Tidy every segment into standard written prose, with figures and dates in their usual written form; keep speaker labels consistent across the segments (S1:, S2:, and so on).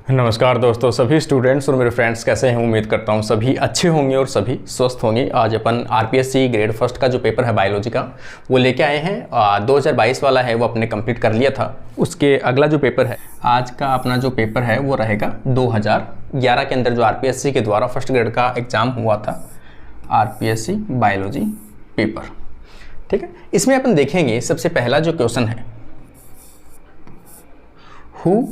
S1: नमस्कार दोस्तों, सभी स्टूडेंट्स और मेरे फ्रेंड्स कैसे हैं। उम्मीद करता हूं सभी अच्छे होंगे और सभी स्वस्थ होंगे। आज अपन आरपीएससी ग्रेड फर्स्ट का जो पेपर है बायोलॉजी का वो लेके आए हैं। 2022 वाला है वो अपने कंप्लीट कर लिया था। उसके अगला जो पेपर है आज का अपना जो पेपर है वो रहेगा 2011 के अंदर जो आरपीएससी के द्वारा फर्स्ट ग्रेड का एग्ज़ाम हुआ था, आरपीएससी बायोलॉजी पेपर। ठीक है, इसमें अपन देखेंगे सबसे पहला जो क्वेश्चन है, who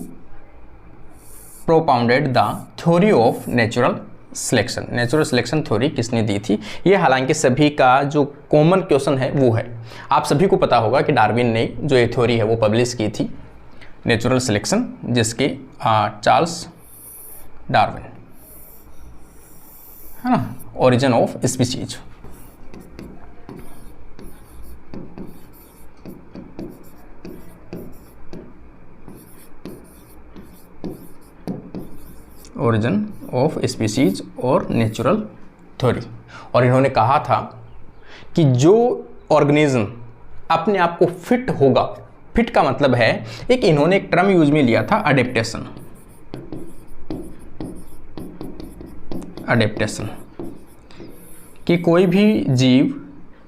S1: propounded the theory of natural selection. Natural selection theory किसने दी थी? ये हालांकि सभी का जो कॉमन क्वेश्चन है वो है। आप सभी को पता होगा कि डार्विन ने जो ये थ्योरी है वो पब्लिश की थी, नेचुरल सिलेक्शन, जिसके चार्ल्स डार्विन, है ना, origin of species. Origin of species और नेचुरल थ्योरी। और इन्होंने कहा था कि जो ऑर्गेनिज्म अपने आप को फिट होगा, फिट का मतलब है इन्होंने एक टर्म यूज में लिया था, अडेप्टेशन। अडेप्टेशन कि कोई भी जीव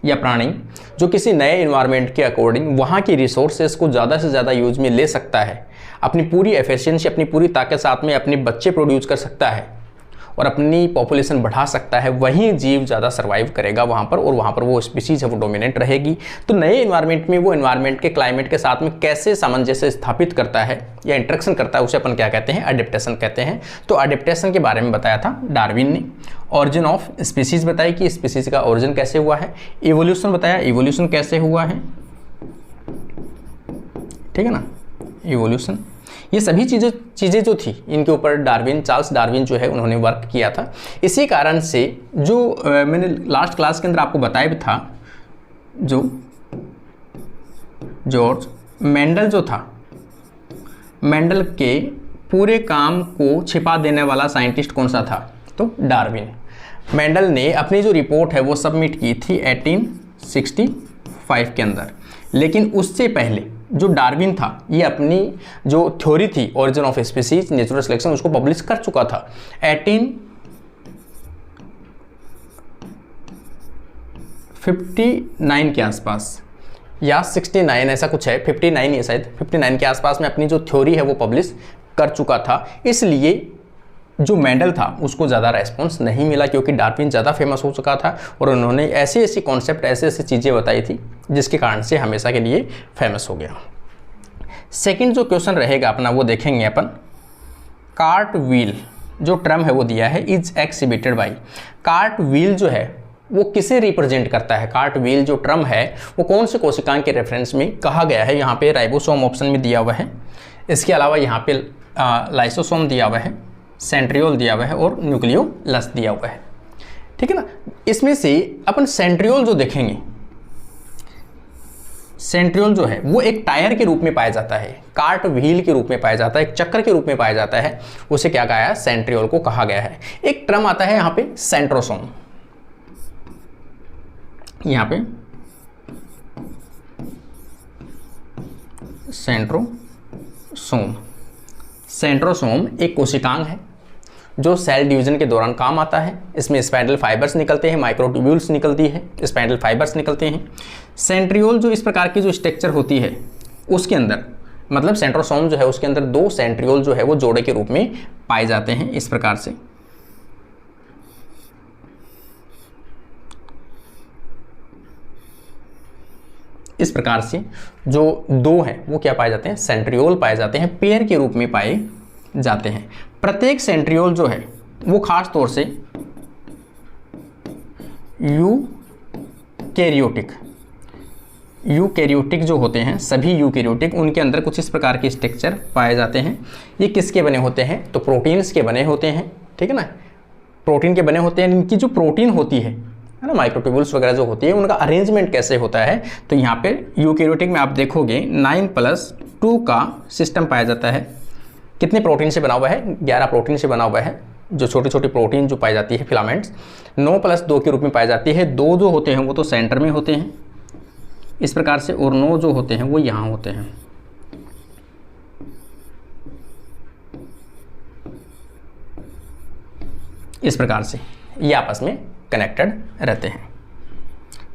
S1: या प्राणी जो किसी नए इन्वायरमेंट के अकॉर्डिंग वहाँ की रिसोर्सेज को ज़्यादा से ज़्यादा यूज में ले सकता है, अपनी पूरी एफिशिएंसी, अपनी पूरी ताकत साथ में अपने बच्चे प्रोड्यूस कर सकता है और अपनी पॉपुलेशन बढ़ा सकता है, वही जीव ज़्यादा सर्वाइव करेगा वहाँ पर, और वहाँ पर वो स्पीशीज है वो डोमिनेंट रहेगी। तो नए इन्वायरमेंट में वो इन्वायरमेंट के क्लाइमेट के साथ में कैसे सामंजस्य स्थापित करता है या इंटरेक्शन करता है, उसे अपन क्या कहते हैं? अडेप्टेशन कहते हैं। तो अडेप्टेशन के बारे में बताया था डार्विन ने। ऑरिजिन ऑफ स्पीशीज बताई कि स्पीशीज का ऑरिजिन कैसे हुआ है। इवोल्यूशन बताया, इवोल्यूशन कैसे हुआ है, ठीक है ना, इवोल्यूशन। ये सभी चीज़ें जो थी इनके ऊपर डार्विन, चार्ल्स डार्विन जो है उन्होंने वर्क किया था। इसी कारण से जो मैंने लास्ट क्लास के अंदर आपको बताया भी था, जो जॉर्ज मेंडल जो था, मेंडल के पूरे काम को छिपा देने वाला साइंटिस्ट कौन सा था? तो डार्विन। मेंडल ने अपनी जो रिपोर्ट है वो सबमिट की थी 1865 के अंदर, लेकिन उससे पहले जो डार्विन था ये अपनी जो थ्योरी थी origin of species, natural selection, उसको पब्लिश कर चुका था 1859 के आसपास, या 69 ऐसा कुछ है, 59 है शायद, 59 के आसपास में अपनी जो थ्योरी है वो पब्लिश कर चुका था। इसलिए जो मेंडल था उसको ज़्यादा रेस्पॉन्स नहीं मिला, क्योंकि डार्विन ज़्यादा फेमस हो चुका था और उन्होंने ऐसी ऐसी कॉन्सेप्ट, ऐसी ऐसी चीज़ें बताई थी जिसके कारण से हमेशा के लिए फेमस हो गया। सेकंड जो क्वेश्चन रहेगा अपना वो देखेंगे अपन, कार्ट व्हील जो टर्म है वो दिया है, is exhibited by. Cart wheel जो है वो किसे रिप्रेजेंट करता है? कार्ट व्हील जो टर्म है वो कौन से कोशिकांग के रेफरेंस में कहा गया है? यहाँ पे राइबोसोम ऑप्शन में दिया हुआ है, इसके अलावा यहाँ पे लाइसोसोम दिया हुआ है, सेंट्रियोल दिया हुआ है और न्यूक्लियोलस दिया हुआ है, ठीक है ना। इसमें से अपन सेंट्रियोल जो देखेंगे, सेंट्रियोल जो है वो एक टायर के रूप में पाया जाता है, कार्ट व्हील के रूप में पाया जाता है, एक चक्कर के रूप में पाया जाता है, उसे क्या कहा है? सेंट्रियोल को कहा गया है। एक टर्म आता है यहाँ पे सेंट्रोसोम, यहाँ पे सेंट्रोसोम। सेंट्रोसोम एक कोशिकांग है जो सेल डिवीजन के दौरान काम आता है। इसमें स्पाइंडल फाइबर्स निकलते हैं, माइक्रोट्यूब्यूल्स निकलती है, स्पाइंडल फाइबर्स निकलते हैं। सेंट्रियोल जो इस प्रकार की जो स्ट्रक्चर होती है उसके अंदर, मतलब सेंट्रोसोम जो है उसके अंदर दो सेंट्रियोल जो है वो जोड़े के रूप में पाए जाते हैं। इस प्रकार से जो दो हैं वो क्या पाए जाते हैं? सेंट्रियोल पाए जाते हैं, पेयर के रूप में पाए जाते हैं। प्रत्येक सेंट्रियोल जो है वो खास तौर से यूकैरियोटिक जो होते हैं, सभी यूकैरियोटिक, उनके अंदर कुछ इस प्रकार के स्ट्रक्चर पाए जाते हैं। ये किसके बने होते हैं? तो प्रोटीन्स के बने होते हैं, ठीक है ना, प्रोटीन के बने होते हैं। इनकी जो प्रोटीन होती है ना, माइक्रोट्यूब्यूल्स वगैरह जो होती है, उनका अरेंजमेंट कैसे होता है? तो यहाँ पे यूकैरियोटिक में आप देखोगे 9+2 का सिस्टम पाया जाता है। कितने प्रोटीन से बना हुआ है? 11 प्रोटीन से बना हुआ है। जो छोटी छोटी प्रोटीन जो पाई जाती है, फिलामेंट्स, 9+2 के रूप में पाई जाती है। 2 जो होते हैं वो तो सेंटर में होते हैं इस प्रकार से, और 9 जो होते हैं वो यहाँ होते हैं। इस प्रकार से ये आपस में कनेक्टेड रहते हैं।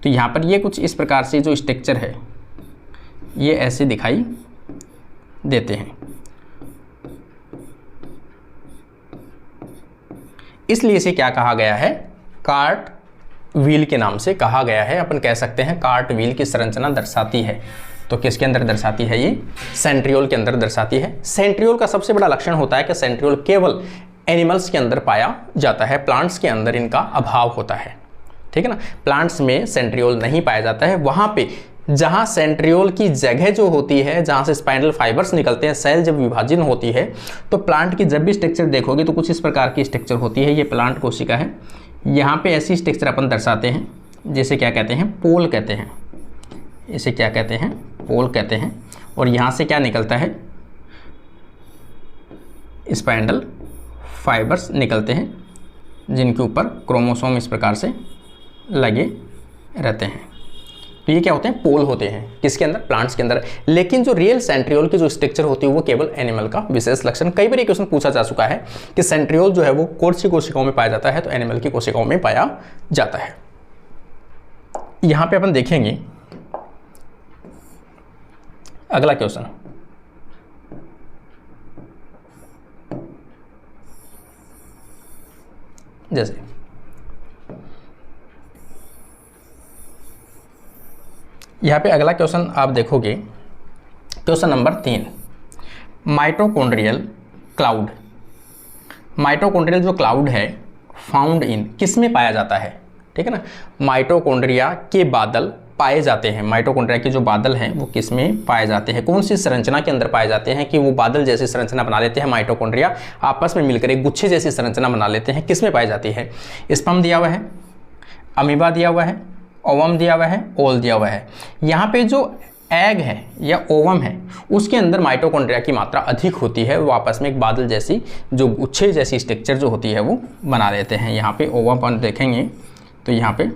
S1: तो यहाँ पर ये कुछ इस प्रकार से जो स्ट्रक्चर है ये ऐसे दिखाई देते हैं। इसलिए इसे क्या कहा गया है, कार्ट व्हील के नाम से कहा गया है। अपन कह सकते हैं कार्ट व्हील की संरचना दर्शाती है। तो किसके अंदर दर्शाती है, ये सेंट्रियोल के अंदर दर्शाती है। सेंट्रियोल का सबसे बड़ा लक्षण होता है कि सेंट्रियोल केवल एनिमल्स के अंदर पाया जाता है, प्लांट्स के अंदर इनका अभाव होता है। ठीक है ना, प्लांट्स में सेंट्रियोल नहीं पाया जाता है। वहां पे जहां सेंट्रियोल की जगह जो होती है, जहां से स्पाइनल फाइबर्स निकलते हैं, सेल जब विभाजन होती है तो प्लांट की जब भी स्ट्रक्चर देखोगे तो कुछ इस प्रकार की स्ट्रक्चर होती है। ये प्लांट कोशिका है। यहाँ पे ऐसी स्ट्रक्चर अपन दर्शाते हैं जिसे क्या कहते हैं, पोल कहते हैं। इसे क्या कहते हैं, पोल कहते हैं। और यहाँ से क्या निकलता है, स्पाइनल फाइबर्स निकलते हैं जिनके ऊपर क्रोमोसोम इस प्रकार से लगे रहते हैं। तो ये क्या होते हैं, पोल होते हैं। किसके अंदर, प्लांट्स के अंदर। लेकिन जो रियल सेंट्रियोल की जो स्ट्रक्चर होती है वो केवल एनिमल का विशेष लक्षण। कई बार ये क्वेश्चन पूछा जा चुका है कि सेंट्रियोल जो है वो कौन सी कोशिकाओं में पाया जाता है, तो एनिमल की कोशिकाओं में पाया जाता है। यहां पे अपन देखेंगे अगला क्वेश्चन, जैसे यहाँ पे अगला क्वेश्चन आप देखोगे, question number 3, mitochondrial cloud. Mitochondrial जो क्लाउड है फाउंड इन, किस में पाया जाता है, ठीक है ना। माइटोकॉन्ड्रिया के बादल पाए जाते हैं। माइटोकॉन्ड्रिया के जो बादल हैं वो किस में पाए जाते हैं, कौन सी संरचना के अंदर पाए जाते हैं कि वो बादल जैसी संरचना बना लेते हैं। माइटोकॉन्ड्रिया आपस में मिलकर एक गुच्छे जैसी संरचना बना लेते हैं। किस में पाई जाती है, स्पर्म दिया हुआ है, अमीबा दिया हुआ है, ओवम दिया हुआ है, ओल दिया हुआ है। यहाँ पे जो एग है या ओवम है उसके अंदर माइटोकॉन्ड्रिया की मात्रा अधिक होती है। वो आपस में एक बादल जैसी जो गुच्छे जैसी स्ट्रक्चर जो होती है वो बना लेते हैं। यहाँ पे ओवम अपन देखेंगे तो यहाँ पे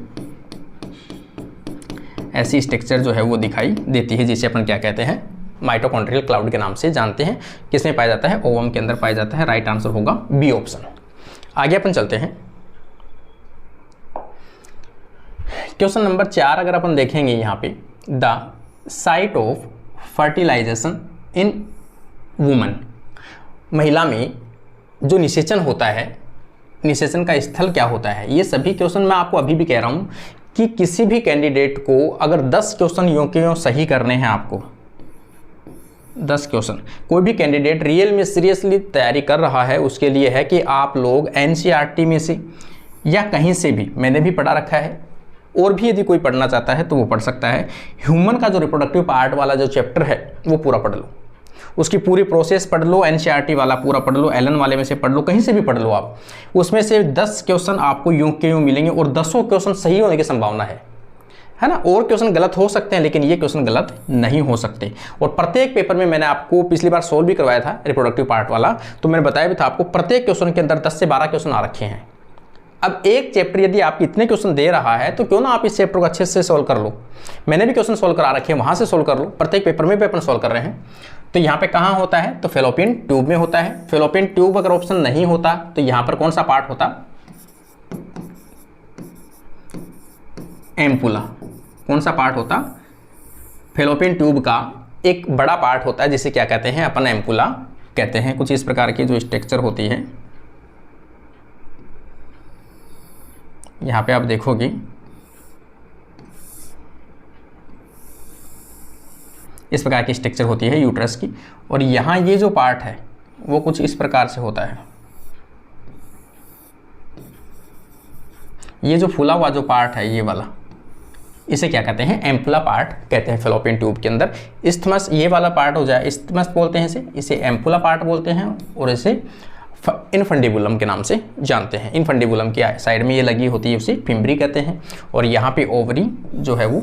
S1: ऐसी स्ट्रक्चर जो है वो दिखाई देती है, जिसे अपन क्या कहते हैं, माइटोकॉन्ड्रियल क्लाउड के नाम से जानते हैं। किसमें पाया जाता है, ओवम के अंदर पाया जाता है। राइट आंसर होगा बी ऑप्शन। आगे अपन चलते हैं, क्वेश्चन नंबर 4 अगर अपन देखेंगे यहाँ पे, the site of fertilization in woman. महिला में जो निषेचन होता है, निषेचन का स्थल क्या होता है, ये सभी क्वेश्चन मैं आपको अभी भी कह रहा हूँ कि किसी भी कैंडिडेट को अगर 10 क्वेश्चन यों के यों सही करने हैं, आपको 10 क्वेश्चन, कोई भी कैंडिडेट रियल में सीरियसली तैयारी कर रहा है उसके लिए है कि आप लोग एनसीईआरटी में से या कहीं से भी, मैंने भी पढ़ा रखा है और भी यदि कोई पढ़ना चाहता है तो वो पढ़ सकता है। ह्यूमन का जो रिप्रोडक्टिव पार्ट वाला जो चैप्टर है वो पूरा पढ़ लो, उसकी पूरी प्रोसेस पढ़ लो, एनसीईआरटी वाला पूरा पढ़ लो, एलन वाले में से पढ़ लो, कहीं से भी पढ़ लो आप। उसमें से 10 क्वेश्चन आपको यूं के यूं मिलेंगे और 10 क्वेश्चन सही होने की संभावना है ना। और क्वेश्चन गलत हो सकते हैं लेकिन ये क्वेश्चन गलत नहीं हो सकते। और प्रत्येक पेपर में मैंने आपको पिछली बार सोल्व भी करवाया था रिप्रोडक्टिव पार्ट वाला, तो मैंने बताया भी था आपको प्रत्येक क्वेश्चन के अंदर 10 से 12 क्वेश्चन आ रखे हैं। अब एक चैप्टर यदि आप इतने क्वेश्चन दे रहा है तो क्यों ना आप इस चैप्टर को अच्छे से सोल्व कर लो। मैंने भी क्वेश्चन सोल्व करा रखे हैं, वहां से सोल्व कर लो। प्रत्येक पेपर में भी अपन सोल्व कर रहे हैं। तो यहाँ पे कहाँ होता है, तो फेलोपियन ट्यूब में होता है। फेलोपियन ट्यूब अगर ऑप्शन नहीं होता तो यहाँ पर कौन सा पार्ट होता, एम्पुला। कौन सा पार्ट होता, फेलोपियन ट्यूब का एक बड़ा पार्ट होता है जिसे क्या कहते हैं अपन, एम्पुला कहते हैं। कुछ इस प्रकार की जो स्ट्रक्चर होती है, यहाँ पे आप देखोगे इस प्रकार की स्ट्रक्चर होती है यूट्रस की। और यहाँ ये जो पार्ट है वो कुछ इस प्रकार से होता है। ये जो फूला हुआ जो पार्ट है ये वाला, इसे क्या कहते हैं, एम्पुला पार्ट कहते हैं फेलोपियन ट्यूब के अंदर। इस्थमस ये वाला पार्ट हो जाए, इस्थमस बोलते हैं इसे एम्पुला पार्ट बोलते हैं और इसे इनफंडिबुलम के नाम से जानते हैं। इनफंडिबुलम की साइड में ये लगी होती है उसे फिम्बरी कहते हैं। और यहाँ पे ओवरी जो है वो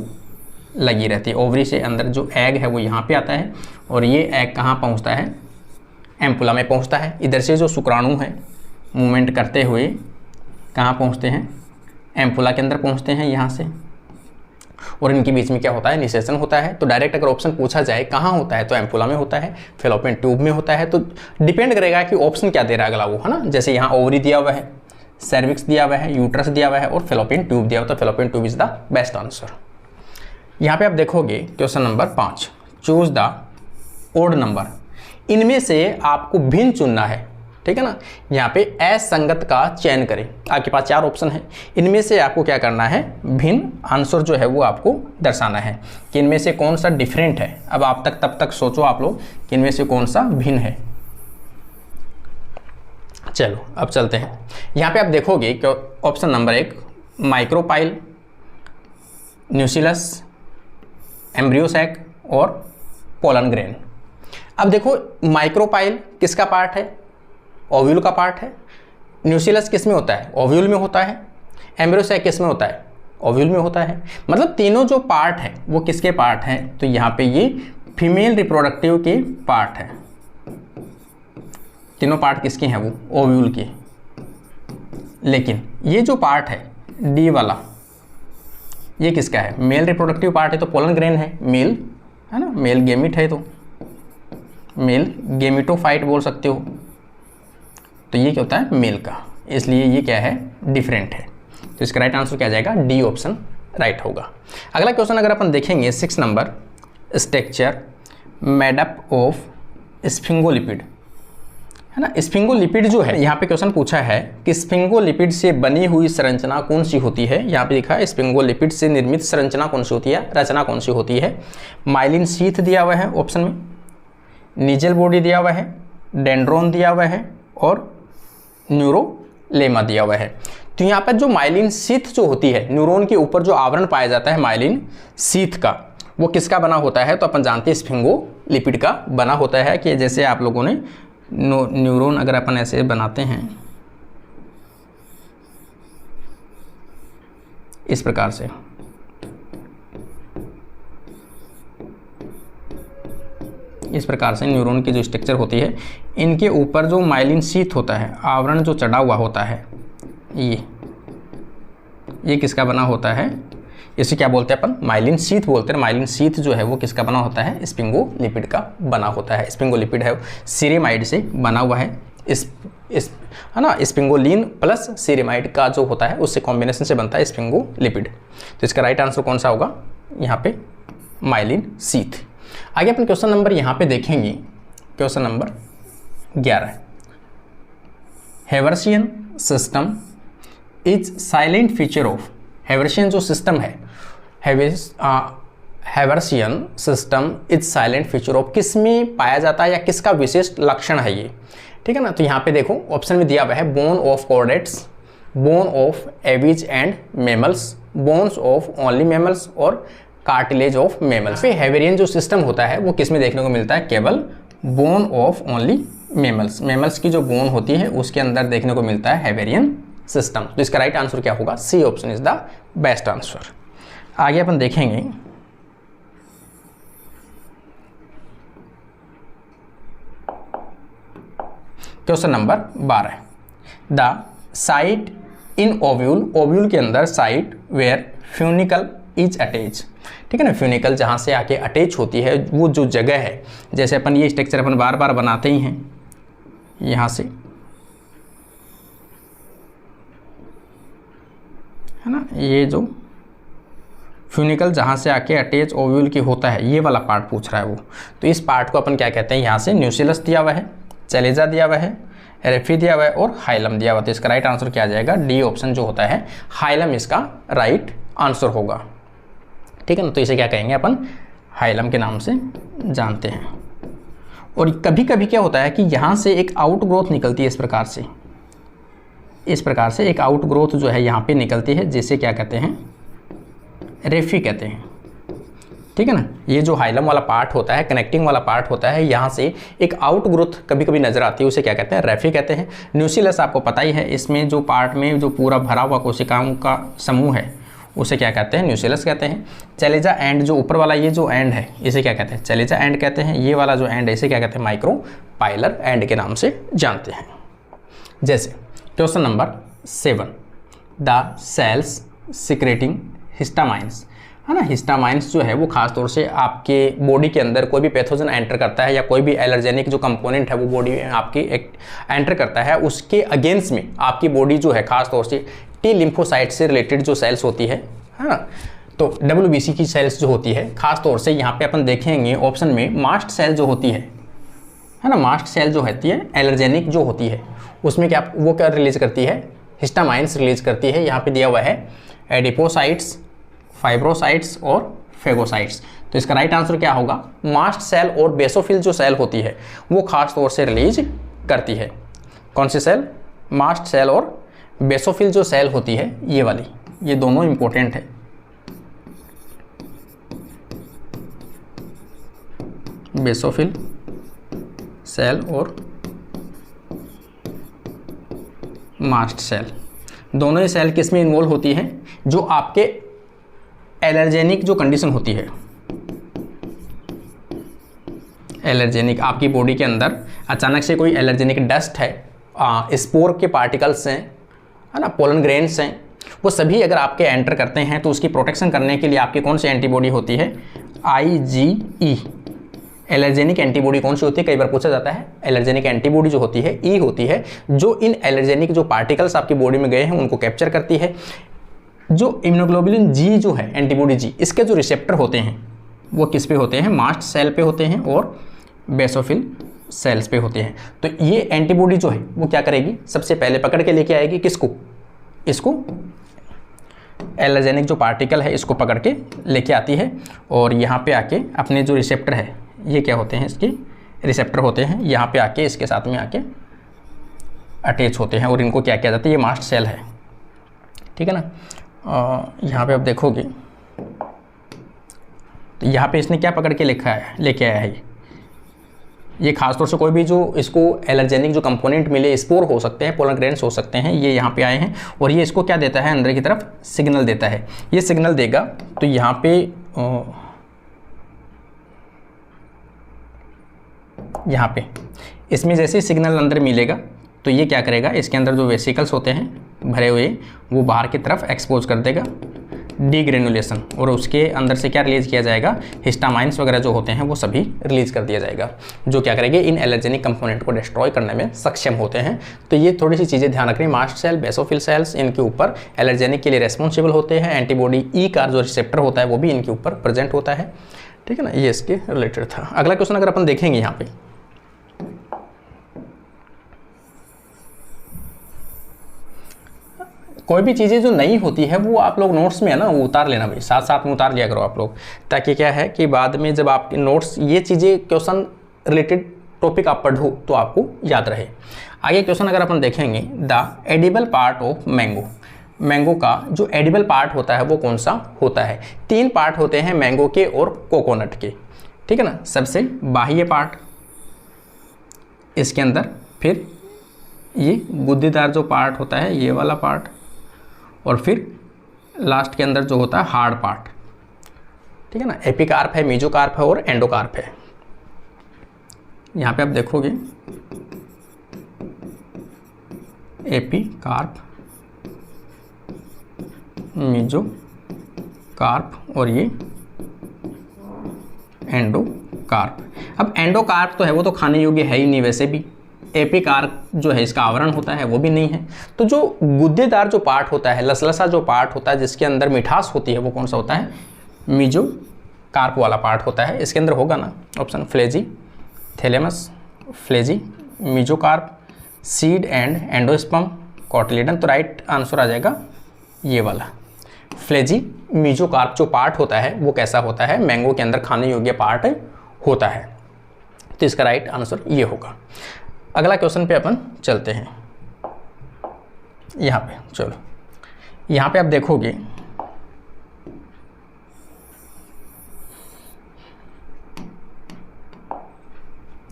S1: लगी रहती है। ओवरी से अंदर जो एग है वो यहाँ पे आता है और ये एग कहाँ पहुँचता है, एम्पुला में पहुँचता है। इधर से जो शुक्राणु है मूवमेंट करते हुए कहाँ पहुँचते हैं, एम्पुला के अंदर पहुँचते हैं यहाँ से। और इनके बीच में क्या होता है, निषेचन होता है। तो डायरेक्ट अगर ऑप्शन पूछा जाए कहाँ होता है तो एम्पुला में होता है, फेलोपियन ट्यूब में होता है। तो डिपेंड करेगा कि ऑप्शन क्या दे रहा है अगला वो, है ना। जैसे यहाँ ओवरी दिया हुआ है, सर्विक्स दिया हुआ है, यूट्रस दिया हुआ है और फेलोपियन ट्यूब दिया हुआ है, तो fallopian tube is the best answer. यहाँ पे आप देखोगे question number 5, choose the odd number. इनमें से आपको भिन्न चुनना है, ठीक है ना। यहाँ पे असंगत का चयन करें। आपके पास 4 ऑप्शन है, इनमें से आपको क्या करना है, भिन्न आंसर जो है वो आपको दर्शाना है कि इनमें से कौन सा डिफरेंट है। अब आप तब तक सोचो आप लोग कि इनमें से कौन सा भिन्न है। चलो अब चलते हैं। यहाँ पे आप देखोगे कि ऑप्शन नंबर 1 माइक्रोपाइल, न्यूसिलस, एम्ब्रियोसैक और पोलन ग्रेन। अब देखो माइक्रोपाइल किसका पार्ट है, ओव्यूल का पार्ट है। न्यूसिलस किस में होता है, ओव्यूल में होता है। एम्ब्रियोसैक किस में होता है, ओव्यूल में होता है। मतलब तीनों जो पार्ट है वो किसके पार्ट हैं, तो यहाँ पे ये फीमेल रिप्रोडक्टिव के पार्ट है। तीनों पार्ट किसके हैं, वो ओव्यूल के। लेकिन ये जो पार्ट है डी वाला, ये किसका है, मेल रिप्रोडक्टिव पार्ट है, तो पोलन ग्रेन है, मेल है ना, मेल गेमिट है, तो मेल गेमिटोफाइट बोल सकते हो। तो ये क्या होता है, मेल का, इसलिए ये क्या है, डिफरेंट है। तो इसका राइट आंसर क्या आ जाएगा, डी ऑप्शन राइट होगा। अगला क्वेश्चन अगर अपन देखेंगे 6 number, structure made up of sphingolipid, है ना। स्फिंगोलिपिड जो है, यहाँ पे क्वेश्चन पूछा है कि स्फिंगोलिपिड से बनी हुई संरचना कौन सी होती है। यहाँ पे लिखा है स्फिंगोलिपिड से निर्मित संरचना कौन सी होती है, रचना कौन सी होती है। माइलिन शीथ दिया हुआ है ऑप्शन में, नीजल बॉडी दिया हुआ है, डेंड्रोन दिया हुआ है और न्यूरोलेमा दिया हुआ है। तो यहाँ पर जो माइलिन शीथ जो होती है, न्यूरॉन के ऊपर जो आवरण पाया जाता है माइलिन शीथ का, वो किसका बना होता है, तो अपन जानते हैं स्फिंगोलिपिड का बना होता है। कि जैसे आप लोगों ने न्यूरॉन अगर अपन ऐसे बनाते हैं इस प्रकार से, इस प्रकार से न्यूरॉन की जो स्ट्रक्चर होती है, इनके ऊपर जो माइलिन शीथ होता है, आवरण जो चढ़ा हुआ होता है, ये किसका बना होता है, इसे क्या बोलते हैं अपन, माइलिन शीथ बोलते हैं। माइलिन शीथ जो है वो किसका बना होता है, स्फिंगोलिपिड का बना होता है। स्फिंगोलिपिड है सीरेमाइड से बना हुआ है, इस है ना, स्फिंगोलिन प्लस सीरेमाइड का जो होता है उससे कॉम्बिनेशन से बनता है स्फिंगोलिपिड। तो इसका राइट आंसर कौन सा होगा, यहाँ पे माइलिन शीथ। आगे अपन क्वेश्चन नंबर यहाँ पे देखेंगे, question number 11, Haversian system is salient feature of. Haversian जो सिस्टम है, Haversian system is salient feature of, किस में पाया जाता है या किसका विशिष्ट लक्षण है ये, ठीक है ना। तो यहाँ पे देखो ऑप्शन में दिया हुआ है bone of chordates, bone of aves and mammals, bones of only mammals और कार्टिलेज ऑफ मेमल्स। पे हेवेरियन जो सिस्टम होता है वो किस में देखने को मिलता है, केवल bone of only mammals, mammals की जो बोन होती है उसके अंदर देखने को मिलता है हेवेरियन सिस्टम। तो इसका राइट आंसर क्या होगा, C option is the best answer. आगे अपन देखेंगे question number 12, the site in ovule, ovule के अंदर site where funicle is attach, ठीक है ना। फ्यूनिकल जहाँ से आके अटैच होती है वो जो जगह है, जैसे अपन ये स्ट्रक्चर अपन बार बार बनाते ही हैं, यहाँ से है ना, ये जो फ्यूनिकल जहाँ से आके अटैच ओव्यूल की होता है, ये वाला पार्ट पूछ रहा है वो। तो इस पार्ट को अपन क्या कहते हैं, यहाँ से न्यूसिलस दिया हुआ है, चैलेजा दिया हुआ है, रेफी दिया हुआ है और हाइलम दिया हुआ है। तो इसका राइट आंसर क्या आ जाएगा, डी ऑप्शन जो होता है हाइलम इसका राइट आंसर होगा, ठीक है ना। तो इसे क्या कहेंगे अपन, हाइलम के नाम से जानते हैं। और कभी कभी क्या होता है कि यहाँ से एक आउट ग्रोथ निकलती है, इस प्रकार से, इस प्रकार से एक आउट ग्रोथ जो है यहाँ पे निकलती है, जिसे क्या कहते हैं, रेफी कहते हैं, ठीक है ना। ये जो हाइलम वाला पार्ट होता है, कनेक्टिंग वाला पार्ट होता है, यहाँ से एक आउट ग्रोथ कभी कभी नजर आती है, उसे क्या कहते हैं, रेफी कहते हैं। न्यूसिलस आपको पता ही है, इसमें जो पार्ट में जो पूरा भरा हुआ कोशिकाओं का समूह है उसे क्या कहते हैं, न्यूसिलस कहते हैं। चैलेजा एंड जो ऊपर वाला ये जो एंड है, इसे क्या कहते हैं, चैलेजा एंड कहते हैं। ये वाला जो एंड है इसे क्या कहते हैं, माइक्रोपाइलर एंड के नाम से जानते हैं। जैसे question number 7, the cells secreting histamines, है ना। हिस्टामाइंस जो है वो खास तौर से आपके बॉडी के अंदर कोई भी पैथोजन एंटर करता है या कोई भी एलर्जेनिक जो कंपोनेंट है वो बॉडी में आपकी एंटर करता है, उसके अगेंस्ट में आपकी बॉडी जो है खास तौर से टी लिम्फोसाइट से रिलेटेड जो सेल्स होती है ना, तो WBC की सेल्स जो होती है खास तौर से यहाँ पे अपन देखेंगे ऑप्शन में मास्ट सेल जो होती है ना, मास्ट सेल जो होती है एलर्जेनिक जो होती है उसमें क्या वो क्या रिलीज करती है, हिस्टामाइंस रिलीज करती है। यहाँ पे दिया हुआ है एडिपोसाइट्स, फाइब्रोसाइट्स और फेगोसाइट्स। तो इसका राइट आंसर क्या होगा, मास्ट सेल और बेसोफिल जो सेल होती है वो खास तौर से रिलीज करती है। कौन सी सेल, मास्ट सेल और बेसोफिल जो सेल होती है ये वाली, ये दोनों इंपॉर्टेंट है। बेसोफिल सेल और मास्ट सेल दोनों ही सेल किस में इन्वॉल्व होती हैं, जो आपके एलर्जेनिक जो कंडीशन होती है, एलर्जेनिक आपकी बॉडी के अंदर अचानक से कोई एलर्जेनिक डस्ट है, स्पोर के पार्टिकल्स हैं, है ना, पोलन ग्रेन्स हैं, वो सभी अगर आपके एंटर करते हैं तो उसकी प्रोटेक्शन करने के लिए आपकी कौन सी एंटीबॉडी होती है, IgE। एलर्जेनिक एंटीबॉडी कौन सी होती है, कई बार पूछा जाता है। एलर्जेनिक एंटीबॉडी जो होती है E होती है, जो इन एलर्जेनिक जो पार्टिकल्स आपकी बॉडी में गए हैं उनको कैप्चर करती है। जो इम्यूनोग्लोबुलिन G जो है, एंटीबॉडी G, इसके जो रिसेप्टर होते हैं वो किस पे होते हैं, मास्ट सेल पे होते हैं और बेसोफिल सेल्स पे होते हैं। तो ये एंटीबॉडी जो है वो क्या करेगी, सबसे पहले पकड़ के लेके आएगी किसको, इसको एलर्जेनिक जो पार्टिकल है इसको पकड़ के लेके आती है और यहाँ पे आके अपने जो रिसेप्टर है, ये क्या होते हैं, इसके रिसेप्टर होते हैं, यहाँ पे आके इसके साथ में आके अटैच होते हैं और इनको क्या किया जाता है, ये मास्ट सेल है, ठीक है ना। यहाँ पे आप देखोगे तो यहाँ पे इसने क्या पकड़ के लेके आया है, ये खासतौर से कोई भी जो इसको एलर्जेनिक जो कंपोनेंट मिले, स्पोर हो सकते हैं, पोलन ग्रेन्स हो सकते हैं, ये यहाँ पे आए हैं और ये इसको क्या देता है, अंदर की तरफ सिग्नल देता है। ये सिग्नल देगा तो यहाँ पे इसमें जैसे ही सिग्नल अंदर मिलेगा तो ये क्या करेगा, इसके अंदर जो वेसिकल्स होते हैं भरे हुए वो बाहर की तरफ एक्सपोज कर देगा, डीग्रेनुलेशन, और उसके अंदर से क्या रिलीज किया जाएगा, हिस्टामाइंस वगैरह जो होते हैं वो सभी रिलीज कर दिया जाएगा, जो क्या करेंगे, इन एलर्जेनिक कंपोनेंट को डिस्ट्रॉय करने में सक्षम होते हैं। तो ये थोड़ी सी चीज़ें ध्यान रखनी, मास्ट सेल, बेसोफिल सेल्स इनके ऊपर एलर्जेनिक के लिए रेस्पॉन्सिबल होते हैं, एंटीबॉडी E का जो रिसेप्टर होता है वो भी इनके ऊपर प्रेजेंट होता है, ठीक है ना। ये इसके रिलेटेड था। अगला क्वेश्चन अगर अपन देखेंगे यहाँ पे, कोई भी चीज़ें जो नई होती है वो आप लोग नोट्स में है ना वो उतार लेना भाई, साथ साथ में उतार लिया करो आप लोग, ताकि क्या है कि बाद में जब आपके नोट्स ये चीज़ें क्वेश्चन रिलेटेड टॉपिक आप पढ़ो तो आपको याद रहे। आगे क्वेश्चन अगर अपन देखेंगे, the edible part of mango, mango का जो एडिबल पार्ट होता है वो कौन सा होता है। 3 पार्ट होते हैं मैंगो के और कोकोनट के, ठीक है ना। सबसे बाह्य पार्ट इसके अंदर, फिर ये गुद्देदार जो पार्ट होता है ये वाला पार्ट, और फिर लास्ट के अंदर जो होता है हार्ड पार्ट, ठीक है ना। एपिकार्प है, मेसोकार्प है और एंडोकार्प है। यहाँ पे आप देखोगे एपिकार्प, मेसोकार्प और ये एंडोकार्प। अब एंडोकार्प तो है वो तो खाने योग्य है ही नहीं वैसे भी, एपिकार्प जो है इसका आवरण होता है वो भी नहीं है। तो जो गुद्देदार जो पार्ट होता है, लसलसा जो पार्ट होता है जिसके अंदर मिठास होती है वो कौन सा होता है, मेसोकार्प वाला पार्ट होता है। इसके अंदर होगा ना ऑप्शन फ्लेजी, थैलेमस, फ्लेजी, mesocarp, seed and endosperm, cotyledon. तो राइट आंसर आ जाएगा ये वाला फ्लेजी। मेसोकार्प जो पार्ट होता है वो कैसा होता है, मैंगो के अंदर खाने योग्य पार्ट होता है। तो इसका राइट आंसर ये होगा। अगला क्वेश्चन पे अपन चलते हैं। यहाँ पे चलो, यहाँ पे आप देखोगे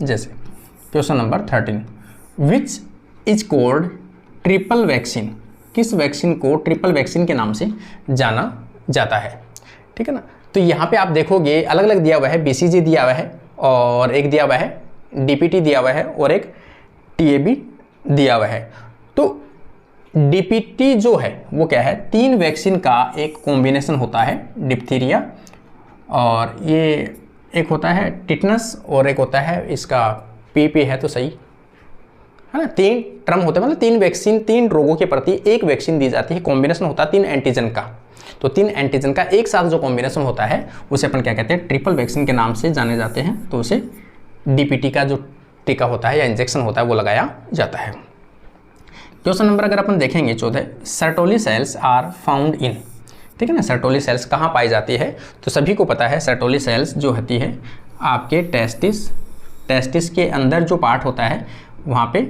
S1: जैसे question number 13, which is called triple vaccine, किस वैक्सीन को ट्रिपल वैक्सीन के नाम से जाना जाता है, ठीक है ना। तो यहाँ पे आप देखोगे अलग अलग दिया हुआ है, BCG दिया हुआ है और एक दिया हुआ है DPT दिया हुआ है और एक TAB दिया हुआ है। तो डीपीटी जो है वो क्या है, 3 वैक्सीन का एक कॉम्बिनेशन होता है, डिप्थीरिया, और ये एक होता है टिटनस, और एक होता है इसका पीपी है तो सही है ना। 3 टर्म होते हैं, मतलब 3 वैक्सीन, 3 रोगों के प्रति एक वैक्सीन दी जाती है, कॉम्बिनेशन होता है 3 एंटीजन का। तो 3 एंटीजन का एक साथ जो कॉम्बिनेशन होता है उसे अपन क्या कहते हैं, ट्रिपल वैक्सीन के नाम से जाने जाते हैं। तो उसे डीपीटी का जो टीका होता है या इंजेक्शन होता है वो लगाया जाता है। क्वेश्चन नंबर अगर अपन देखेंगे 14, Sertoli cells are found in, ठीक है ना। सर्टोली सेल्स कहाँ पाई जाती है, तो सभी को पता है सर्टोली सेल्स जो होती है आपके टेस्टिस के अंदर जो पार्ट होता है वहाँ पे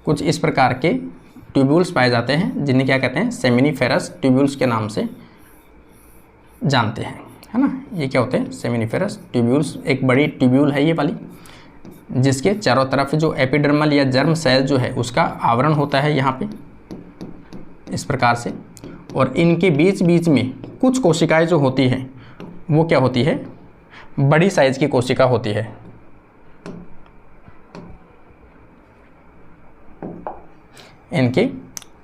S1: कुछ इस प्रकार के ट्यूब्यूल्स पाए जाते हैं, जिन्हें क्या कहते हैं, सेमिनिफेरस ट्यूब्यूल्स के नाम से जानते हैं, है ना। ये क्या होते हैं, सेमिनिफेरस ट्यूब्यूल्स। एक बड़ी ट्यूब्यूल है ये वाली, जिसके चारों तरफ जो एपिडर्मल या जर्म सेल जो है उसका आवरण होता है यहाँ पे इस प्रकार से, और इनके बीच बीच में कुछ कोशिकाएं जो होती हैं वो क्या होती है, बड़ी साइज की कोशिका होती है। इनकी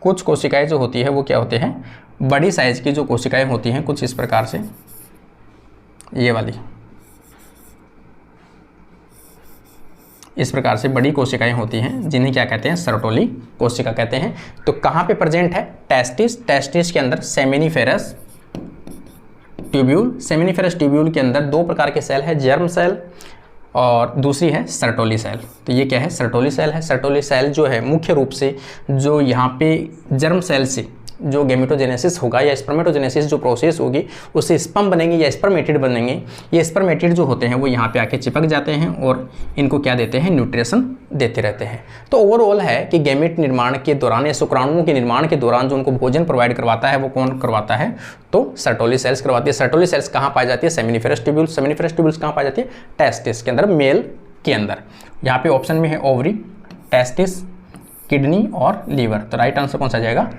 S1: कुछ कोशिकाएं जो होती है वो क्या होते हैं, बड़ी साइज की जो कोशिकाएं होती हैं, कुछ इस प्रकार से, ये वाली इस प्रकार से बड़ी कोशिकाएं होती हैं, जिन्हें क्या कहते हैं, सर्टोली कोशिका कहते हैं। तो कहाँ पे प्रेजेंट है, टेस्टिस के अंदर सेमिनिफेरस ट्यूब्यूल के अंदर 2 प्रकार के सेल है, जर्म सेल और दूसरी है सर्टोली सेल। तो ये क्या है, सर्टोली सेल है। सर्टोली सेल जो है मुख्य रूप से जो यहाँ पे जर्म सेल से जो गेमेटोजेनेसिस होगा या स्पर्मेटोजेनेसिस जो प्रोसेस होगी उससे स्पर्म बनेंगे या स्पर्मेटिड बनेंगे। ये स्पर्मेटिड जो होते हैं वो यहाँ पे आके चिपक जाते हैं और इनको क्या देते हैं, न्यूट्रिशन देते रहते हैं। तो ओवरऑल है कि गैमेट निर्माण के दौरान या शुक्राणुओं के निर्माण के दौरान जो उनको भोजन प्रोवाइड करवाता है वो कौन करवाता है, तो सर्टोली सेल्स करवाती है। सर्टोली सेल्स कहाँ पाई जाती है, सेमिनिफेरस ट्यूब्यूल्स। सेमिनिफेरस ट्यूब्यूल्स कहाँ पाई जाती है, टेस्टिस के अंदर, मेल के अंदर। यहाँ पे ऑप्शन में है ओवरी, टेस्टिस, किडनी और लीवर। तो राइट आंसर कौन सा जाएगा,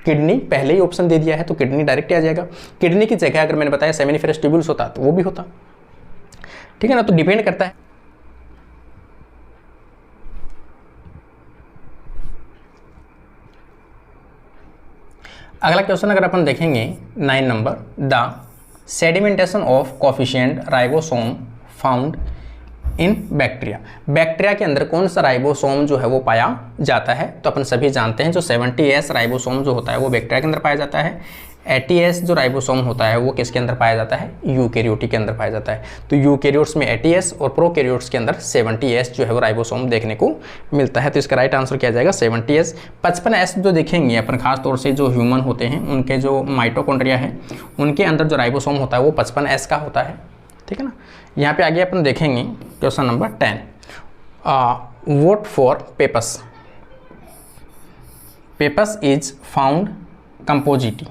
S1: किडनी। पहले ही ऑप्शन दे दिया है तो किडनी डायरेक्ट आ जाएगा। किडनी की जगह अगर मैंने बताया सेमिनिफेरस ट्यूब्यूल्स होता तो वो भी होता, ठीक है ना। तो डिपेंड करता है। अगला क्वेश्चन अगर अपन देखेंगे 9 number, the sedimentation of coefficient ribosome found in bacteria के अंदर कौन सा राइबोसोम जो है वो पाया जाता है। तो अपन सभी जानते हैं जो 70S राइबोसोम जो होता है वो बैक्टीरिया के अंदर पाया जाता है। 80S जो राइबोसोम होता है वो किसके अंदर पाया जाता है, यूकेरियोटी के अंदर पाया जाता है। तो यूकेरियोट्स में 80S और प्रोकैरियोट्स के अंदर 70S जो है वो राइबोसोम देखने को मिलता है। तो इसका राइट आंसर क्या जाएगा, 70S। 55S जो देखेंगे अपन, खास तौर से जो ह्यूमन होते हैं उनके जो माइटोकॉन्ड्रिया है उनके अंदर जो राइबोसोम होता है वो 55S का होता है, ठीक है ना। यहाँ पे आगे अपन देखेंगे question number 10, vote for pappus. Pappus is found Compositae,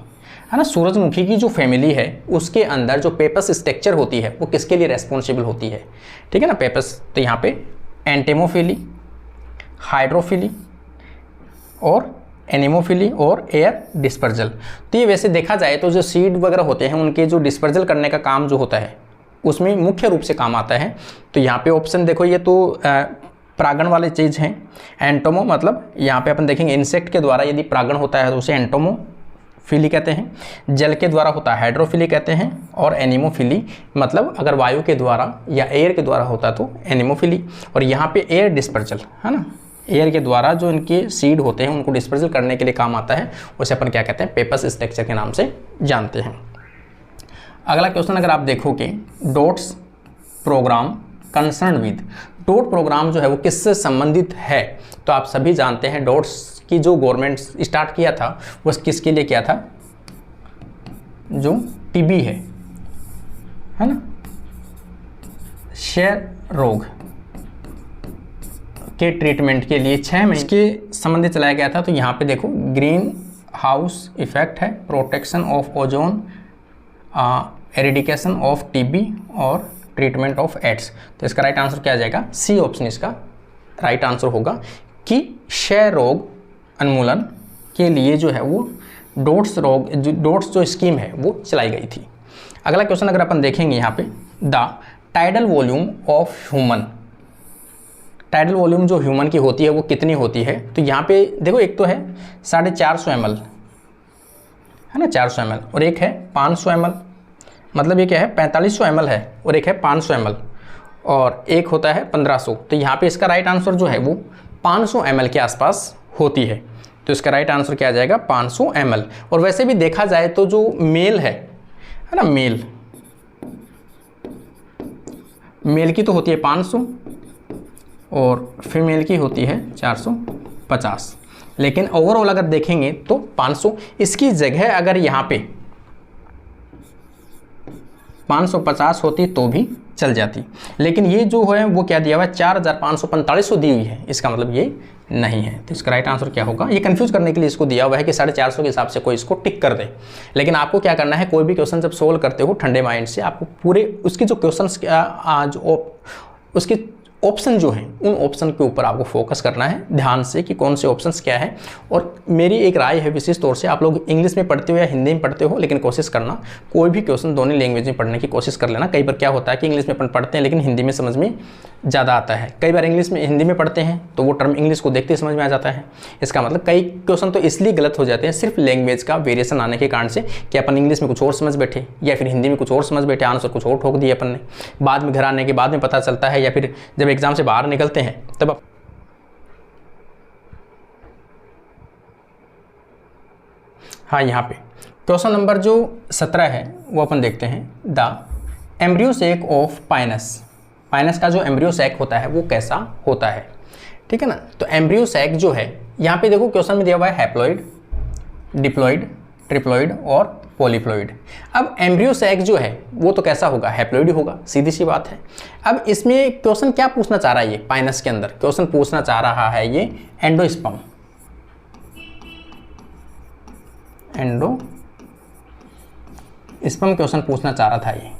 S1: है ना। सूरजमुखी की जो फैमिली है उसके अंदर जो पेपस स्ट्रक्चर होती है वो किसके लिए रेस्पॉन्सिबल होती है, ठीक है ना। पेपस, तो यहाँ पे एंटेमोफिली, हाइड्रोफिली और एनिमोफिली और एयर डिस्पर्जल। तो ये वैसे देखा जाए तो जो सीड वगैरह होते हैं उनके जो डिस्पर्जल करने का काम जो होता है उसमें मुख्य रूप से काम आता है। तो यहाँ पे ऑप्शन देखो, ये तो परागण वाले चीज़ हैं। एंटोमो मतलब यहाँ पे अपन देखेंगे इंसेक्ट के द्वारा यदि परागण होता है तो उसे एंटोमोफिली कहते हैं। जल के द्वारा होता है हाइड्रोफिली कहते हैं। और एनिमोफिली मतलब अगर वायु के द्वारा या एयर के द्वारा होता तो एनिमोफिली। और यहाँ पे एयर डिस्पर्जल, है ना, एयर के द्वारा जो इनके सीड होते हैं उनको डिस्पर्जल करने के लिए काम आता है, उसे अपन क्या कहते हैं, पेपस स्ट्रक्चर के नाम से जानते हैं। अगला क्वेश्चन अगर आप देखोगे, DOTS program concern with. DOT program जो है वो किससे संबंधित है, तो आप सभी जानते हैं डॉट्स की जो गवर्नमेंट स्टार्ट किया था वो किसके लिए किया था, जो टीबी है ना, क्षय रोग के ट्रीटमेंट के लिए 6 महीने के संबंधित चलाया गया था। तो यहाँ पे देखो ग्रीन हाउस इफेक्ट है, protection of ozone, eradication of TB और ट्रीटमेंट ऑफ एड्स। तो इसका राइट आंसर क्या आ जाएगा, सी ऑप्शन इसका राइट आंसर होगा कि क्षय रोग उन्मूलन के लिए जो है वो डॉट्स जो स्कीम है वो चलाई गई थी। अगला क्वेश्चन अगर अपन देखेंगे यहाँ पे, the tidal volume of human tidal volume जो ह्यूमन की होती है वो कितनी होती है, तो यहाँ पे देखो एक तो है 450 ml है ना, 400 ml, और एक है 500 ml, मतलब ये क्या है 4500 ml है, और एक है 500 ml, और एक होता है 1500। तो यहाँ पे इसका राइट आंसर जो है वो 500 ml के आसपास होती है। तो इसका राइट आंसर क्या आ जाएगा 500 ml। और वैसे भी देखा जाए तो जो मेल है ना, मेल की तो होती है 500 और फीमेल की होती है 450, लेकिन ओवरऑल अगर देखेंगे तो 500। इसकी जगह अगर यहाँ पे 550 होती तो भी चल जाती, लेकिन ये जो है वो क्या दिया हुआ है 4545 दी हुई है, इसका मतलब ये नहीं है। तो इसका राइट आंसर क्या होगा, ये कंफ्यूज करने के लिए इसको दिया हुआ है कि 450 के हिसाब से कोई इसको टिक कर दे। लेकिन आपको क्या करना है, कोई भी क्वेश्चन जब सोल्व करते हो ठंडे माइंड से, आपको पूरे उसकी जो क्वेश्चन उसकी ऑप्शन जो है उन ऑप्शन के ऊपर आपको फोकस करना है ध्यान से कि कौन से ऑप्शंस क्या है। और मेरी एक राय है विशेष तौर से, आप लोग इंग्लिश में पढ़ते हो या हिंदी में पढ़ते हो, लेकिन कोशिश करना कोई भी क्वेश्चन दोनों लैंग्वेज में पढ़ने की कोशिश कर लेना। कई बार क्या होता है कि इंग्लिश में अपन पढ़ते हैं लेकिन हिंदी में समझ में ज़्यादा आता है, कई बार हिंदी में पढ़ते हैं तो वो टर्म इंग्लिश को देखते ही समझ में आ जाता है। इसका मतलब कई क्वेश्चन तो इसलिए गलत हो जाते हैं सिर्फ लैंग्वेज का वेरिएशन आने के कारण से, कि अपन इंग्लिश में कुछ और समझ बैठे या फिर हिंदी में कुछ और समझ बैठे, आंसर कुछ और ठोक दिए अपन ने, बाद में घर आने के बाद में पता चलता है, या फिर जब एग्जाम से बाहर निकलते हैं तब हाँ, यहाँ पे क्वेश्चन नंबर जो 17 है वो अपन देखते हैं। The embryo sac of Pinus का जो एम्ब्रियो सैक होता है वो कैसा होता है, ठीक है ना। तो एम्ब्रियो सैक जो है यहाँ पे देखो क्वेश्चन में दिया हुआ है हैप्लॉइड, डिप्लॉइड, ट्रिप्लॉइड और पॉलीप्लॉइड। अब एम्ब्रियो सैक जो है वो तो कैसा होगा, हैप्लॉइड होगा, सीधी सी बात है। अब इसमें क्वेश्चन क्या पूछना चाह रहा है, ये पाइनस के अंदर क्वेश्चन पूछना चाह रहा है ये एंडोस्पर्म क्वेश्चन पूछना चाह रहा था ये,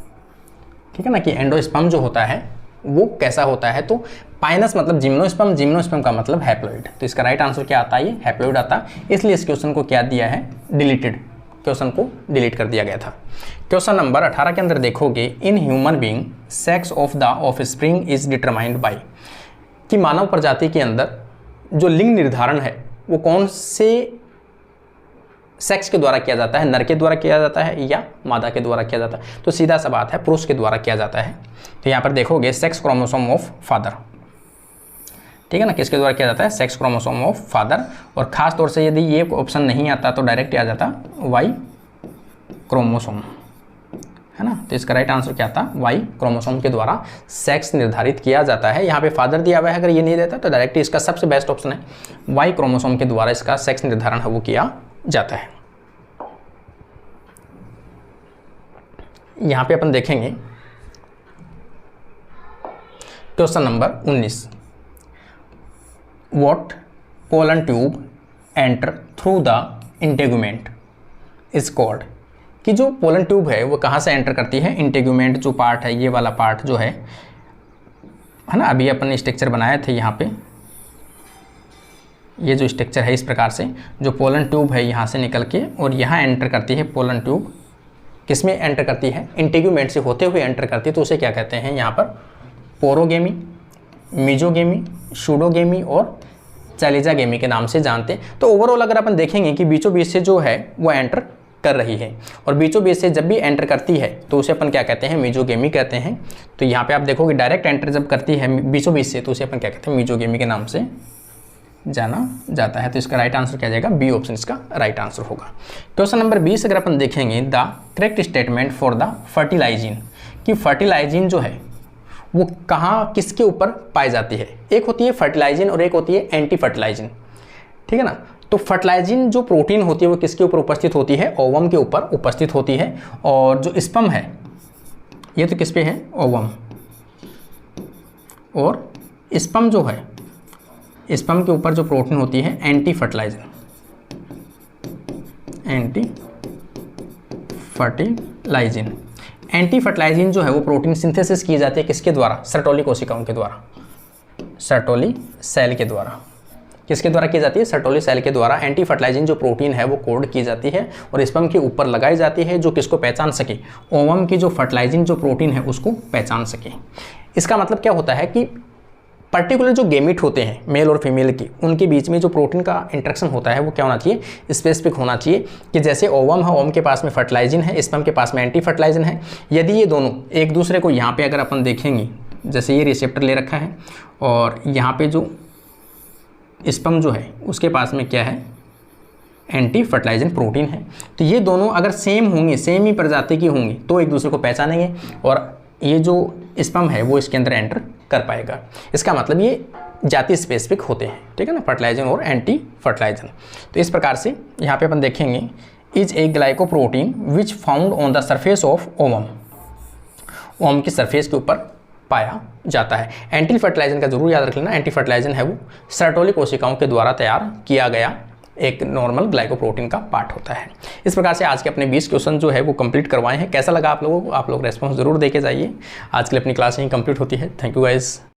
S1: ठीक है ना, कि एंडोस्पर्म जो होता है वो कैसा होता है। तो पाइनस मतलब जिम्नोस्पर्म का मतलब हैप्लॉइड। तो इसका राइट आंसर क्या आता है, ये हैप्लॉइड आता है, इसलिए इस क्वेश्चन को क्या दिया है, डिलीटेड, क्वेश्चन को डिलीट कर दिया गया था। क्वेश्चन नंबर 18 के अंदर देखोगे, in human being sex of the offspring is determined by, कि मानव प्रजाति के अंदर जो लिंग निर्धारण है वो कौन से सेक्स के द्वारा किया जाता है, नर के द्वारा किया जाता है या मादा के द्वारा किया जाता है। तो सीधा सा बात है, पुरुष के द्वारा किया जाता है। तो यहाँ पर देखोगे सेक्स क्रोमोसोम ऑफ फादर, ठीक है ना, किसके द्वारा किया जाता है, सेक्स क्रोमोसोम ऑफ फादर। और खास तौर से यदि ये ऑप्शन नहीं आता तो डायरेक्ट आ जाता वाई क्रोमोसोम, है ना। तो इसका राइट आंसर क्या था, वाई क्रोमोसोम के द्वारा सेक्स निर्धारित किया जाता है। यहाँ पे फादर दिया हुआ है, अगर ये नहीं देता तो डायरेक्ट इसका सबसे बेस्ट ऑप्शन है, वाई क्रोमोसोम के द्वारा इसका सेक्स निर्धारण है वो किया जाता है। यहाँ पे अपन देखेंगे question number 19, what pollen tube enter through the integument is called, कि जो पोलन ट्यूब है वो कहाँ से एंटर करती है, इंटेगुमेंट जो पार्ट है, ये वाला पार्ट जो है ना, अभी अपन स्ट्रक्चर बनाए थे यहाँ पे, ये जो स्ट्रक्चर है इस प्रकार से, जो पोलन ट्यूब है यहाँ से निकल के और यहाँ एंटर करती है। पोलन ट्यूब किस में एंटर करती है, इंटेगुमेंट से होते हुए एंटर करती है, तो उसे क्या कहते हैं यहाँ पर, पोरोगेमी, मीजोगेमी, शूडोगेमी और चैलिजागेमी के नाम से जानते हैं। तो ओवरऑल अगर अपन देखेंगे कि बीचों बीच से जो है वो एंटर कर रही है, और बीचों बीच से जब भी एंटर करती है तो उसे अपन क्या कहते हैं, मीजोगेमी कहते हैं। तो यहाँ पे आप देखोगे डायरेक्ट एंटर जब करती है बीचों बीच से तो उसे अपन क्या कहते हैं, मीजोगेमी के नाम से जाना जाता है। तो इसका राइट आंसर क्या जाएगा, बी ऑप्शन इसका राइट आंसर होगा। क्वेश्चन नंबर 20 अगर अपन देखेंगे, the correct statement for the fertilizin, कि फर्टिलाइजिन जो है वो कहाँ किसके ऊपर पाई जाती है। एक होती है फर्टिलाइजिन और एक होती है एंटी फर्टिलाइजिन, ठीक है ना। तो फर्टिलाइजिन जो प्रोटीन होती है वो किसके ऊपर उपस्थित होती है, ओवम के ऊपर उपस्थित होती है। और जो स्पर्म है ये तो किस पे है, ओवम, और स्पर्म जो है, स्पर्म के ऊपर जो प्रोटीन होती है एंटी फर्टिलाइजिन, एंटी फर्टिलाइजिन जो है वो प्रोटीन सिंथेसिस की जाती है किसके द्वारा, सर्टोली कोशिकाओं के द्वारा, सर्टोली सेल के द्वारा। किसके द्वारा की जाती है, सर्टोली सेल के द्वारा। एंटी फर्टिलाइजिन जो प्रोटीन है वो कोड की जाती है और स्पर्म के ऊपर लगाई जाती है, जो किसको पहचान सके, ओवम की जो फर्टिलाइजिन जो प्रोटीन है उसको पहचान सके। इसका मतलब क्या होता है कि पर्टिकुलर जो गेमिट होते हैं मेल और फीमेल की, उनके बीच में जो प्रोटीन का इंटरेक्शन होता है वो क्या होना चाहिए, स्पेसिफिक होना चाहिए। कि जैसे ओवम है, ओवम के पास में फर्टिलाइजिन है, स्पर्म के पास में एंटी फर्टिलाइजिन है। यदि ये दोनों एक दूसरे को यहाँ पे अगर अपन देखेंगे, जैसे ये रिसेप्टर ले रखा है और यहाँ पे जो स्पर्म जो है उसके पास में क्या है, एंटी फर्टिलाइजिंग प्रोटीन है। तो ये दोनों अगर सेम होंगे, सेम ही प्रजाति की होंगी तो एक दूसरे को पहचानेंगे और ये जो स्पर्म है वो इसके अंदर एंटर कर पाएगा। इसका मतलब ये जाति स्पेसिफिक होते हैं, ठीक है ना, फर्टिलाइजन और एंटी फर्टिलाइजन। तो इस प्रकार से यहाँ पे अपन देखेंगे, is a glycoprotein which found on the surface of ovum, ovum की सरफेस के ऊपर पाया जाता है। एंटी फर्टिलाइजन का जरूर याद रख लेना, एंटी फर्टिलाइजन है वो सर्टोली कोशिकाओं के द्वारा तैयार किया गया एक नॉर्मल ग्लाइकोप्रोटीन का पार्ट होता है। इस प्रकार से आज के अपने 20 क्वेश्चन जो है वो कंप्लीट करवाए हैं। कैसा लगा आप लोगों को? आप लोग रेस्पॉन्स जरूर देके जाइए। आज के लिए अपनी क्लास यहीं कंप्लीट होती है। Thank you guys.